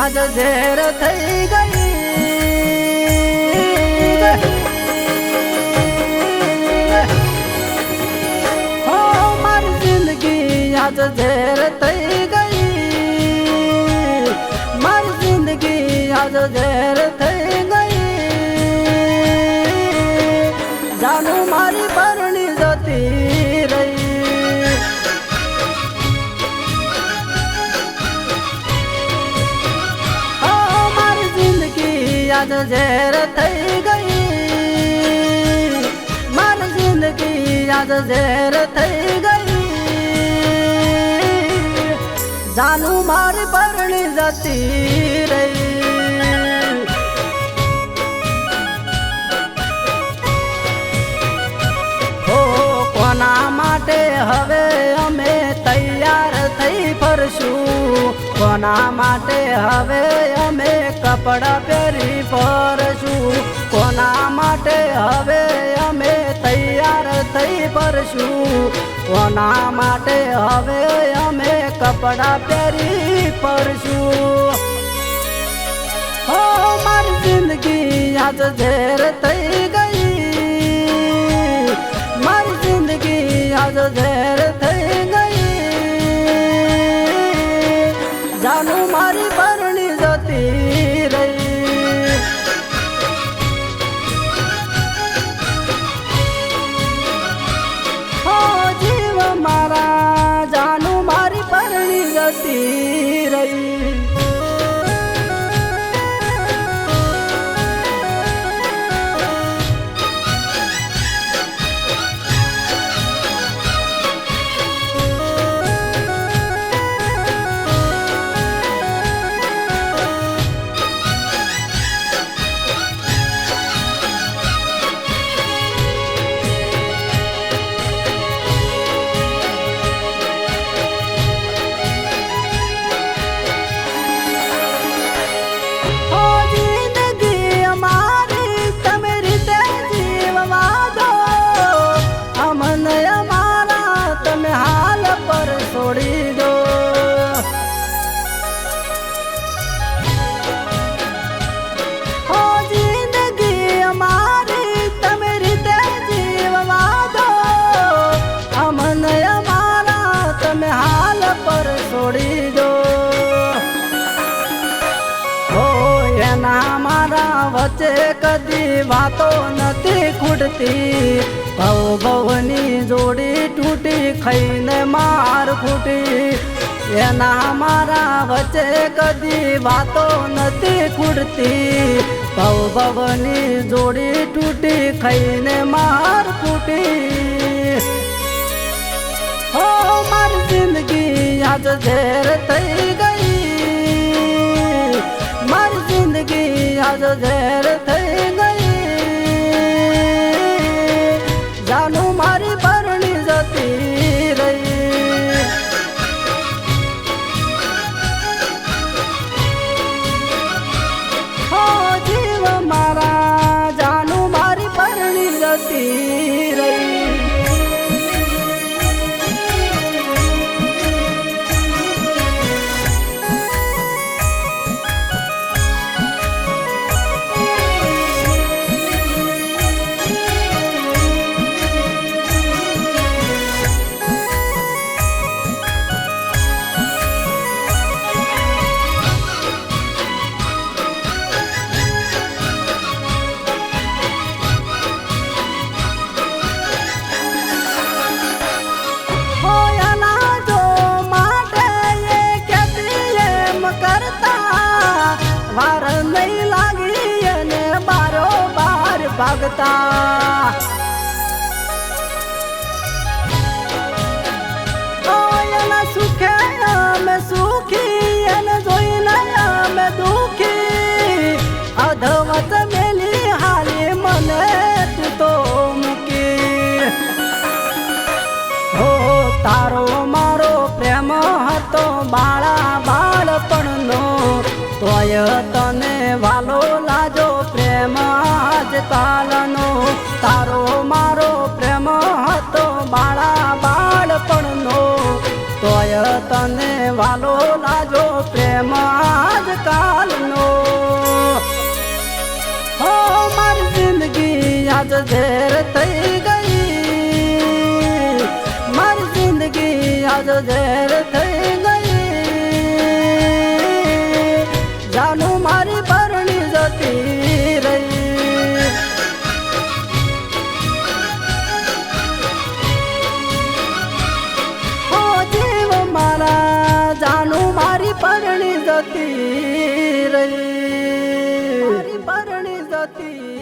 આજ ઝેર થઈ ગઈ હો મારી જિંદગી આજ ઝેર થઈ ગઈ મારી જિંદગી આજ ઝેર થઈ ગઈ જાનું મારી પરણી જતી રહી હો મારી જિંદગી આજ ઝેર થઈ ગઈ મારી જિંદગી આજ ઝેર થઈ ગઈ જાનું મારી પરણી જતી રહી કોના માટે હવે અમે તૈયાર થઈ ફરશું કોના માટે હવે અમે કપડાં પહેરી ફરશું કોના માટે હવે અમે તૈયાર થઈ ફરશું કોના માટે હવે અમે કપડાં પહેરી ફરશું હો મારી જિંદગી આજ ઝેર થઈ ગઈ મારી જિંદગી આજ ઝેર થઈ ગઈ જાનું મારી પરણી જતી રહી હો જીવ મારા જાનું મારી પરણી જતી રહી વચ્ચે કદી વાતો નથી ખૂટતી ભવ ભવની જોડી તૂટી ખાઈને માર ફૂટી એના મારા વચ્ચે કદી વાતો નથી ખૂટતી ભવ ભવની જોડી તૂટી ખાઈને માર ફૂટી હો મારી જિંદગી આજ ઝેર થઈ ગઈ મારી જિંદગી આજ ઝેર થઈ ગઈ જાનું મારી પરણી જતી રહી હો જીવ મારા જાનું મારી પરણી જતી રહી વાર નહીં લાગી અને બારો બાર ભાગતા એના સુખે અમે સુખી અને જોઈને અમે દુખી અધવત મેલી હાલી મને તું તો મૂકી હો તારો મારો પ્રેમ હતો બાળા બાળપણનો તોય તને વાલો લાજો પ્રેમ આજ કાલનો તારો મારો પ્રેમ હતો બાળા બાળપણનો તોય તને વાલો લાજો પ્રેમ આજ કાલનો હો મારી જિંદગી આજ ઝેર થઈ ગઈ મારી જિંદગી આજ ઝેર થઈ ગઈ જાનું મારી પરણી જતી રહી હો જીવ મારા જાનું મારી પરણી જતી રહી મારી પરણી જતી